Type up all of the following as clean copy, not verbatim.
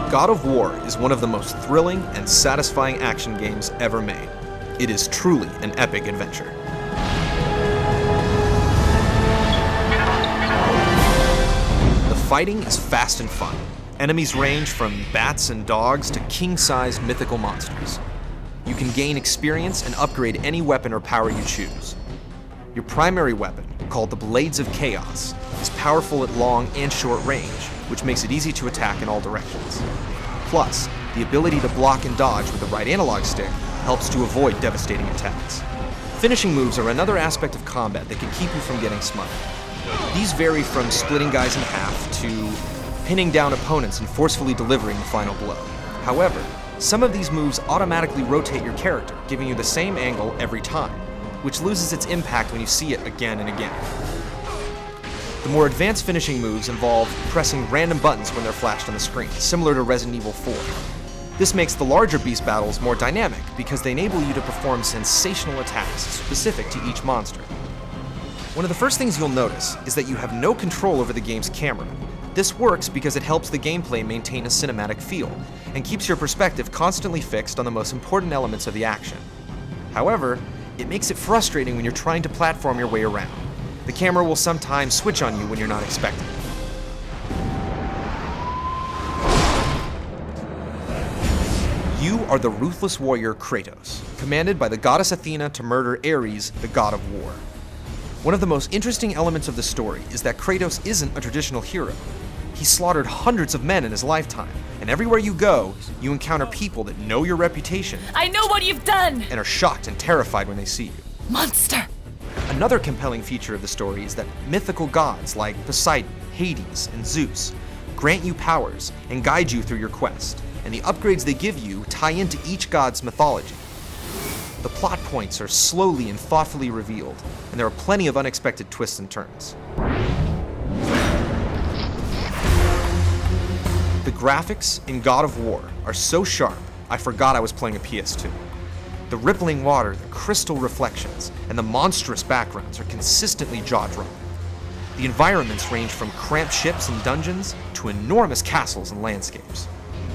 God of War is one of the most thrilling and satisfying action games ever made. It is truly an epic adventure. The fighting is fast and fun. Enemies range from bats and dogs to king-sized mythical monsters. You can gain experience and upgrade any weapon or power you choose. Your primary weapon, called the Blades of Chaos, is powerful at long and short range, which makes it easy to attack in all directions. Plus, the ability to block and dodge with the right analog stick helps to avoid devastating attacks. Finishing moves are another aspect of combat that can keep you from getting smothered. These vary from splitting guys in half to pinning down opponents and forcefully delivering the final blow. However, some of these moves automatically rotate your character, giving you the same angle every time, which loses its impact when you see it again and again. The more advanced finishing moves involve pressing random buttons when they're flashed on the screen, similar to Resident Evil 4. This makes the larger beast battles more dynamic because they enable you to perform sensational attacks specific to each monster. One of the first things you'll notice is that you have no control over the game's camera. This works because it helps the gameplay maintain a cinematic feel and keeps your perspective constantly fixed on the most important elements of the action. However, it makes it frustrating when you're trying to platform your way around. The camera will sometimes switch on you when you're not expecting it. You are the ruthless warrior Kratos, commanded by the goddess Athena to murder Ares, the god of war. One of the most interesting elements of the story is that Kratos isn't a traditional hero. He slaughtered hundreds of men in his lifetime, and everywhere you go, you encounter people that know your reputation. I know what you've done! And are shocked and terrified when they see you. Monster! Another compelling feature of the story is that mythical gods like Poseidon, Hades, and Zeus grant you powers and guide you through your quest, and the upgrades they give you tie into each god's mythology. The plot points are slowly and thoughtfully revealed, and there are plenty of unexpected twists and turns. The graphics in God of War are so sharp, I forgot I was playing a PS2. The rippling water, the crystal reflections, and the monstrous backgrounds are consistently jaw-dropping. The environments range from cramped ships and dungeons to enormous castles and landscapes.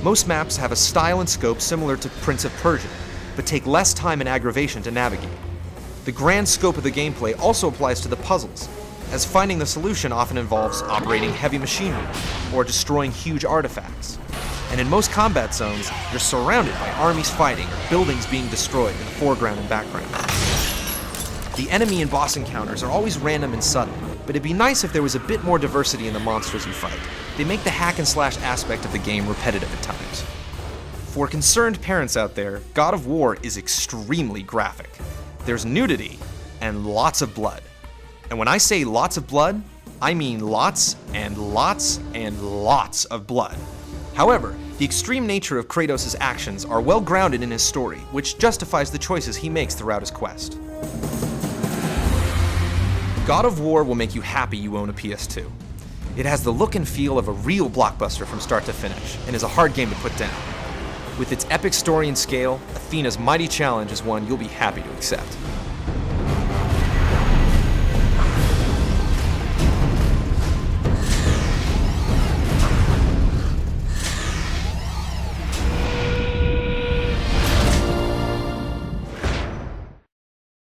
Most maps have a style and scope similar to Prince of Persia, but take less time and aggravation to navigate. The grand scope of the gameplay also applies to the puzzles, as finding the solution often involves operating heavy machinery or destroying huge artifacts. And in most combat zones, you're surrounded by armies fighting or buildings being destroyed in the foreground and background. The enemy and boss encounters are always random and sudden, but it'd be nice if there was a bit more diversity in the monsters you fight. They make the hack and slash aspect of the game repetitive at times. For concerned parents out there, God of War is extremely graphic. There's nudity and lots of blood. And when I say lots of blood, I mean lots and lots and lots of blood. However, the extreme nature of Kratos' actions are well grounded in his story, which justifies the choices he makes throughout his quest. God of War will make you happy you own a PS2. It has the look and feel of a real blockbuster from start to finish, and is a hard game to put down. With its epic story and scale, Athena's mighty challenge is one you'll be happy to accept.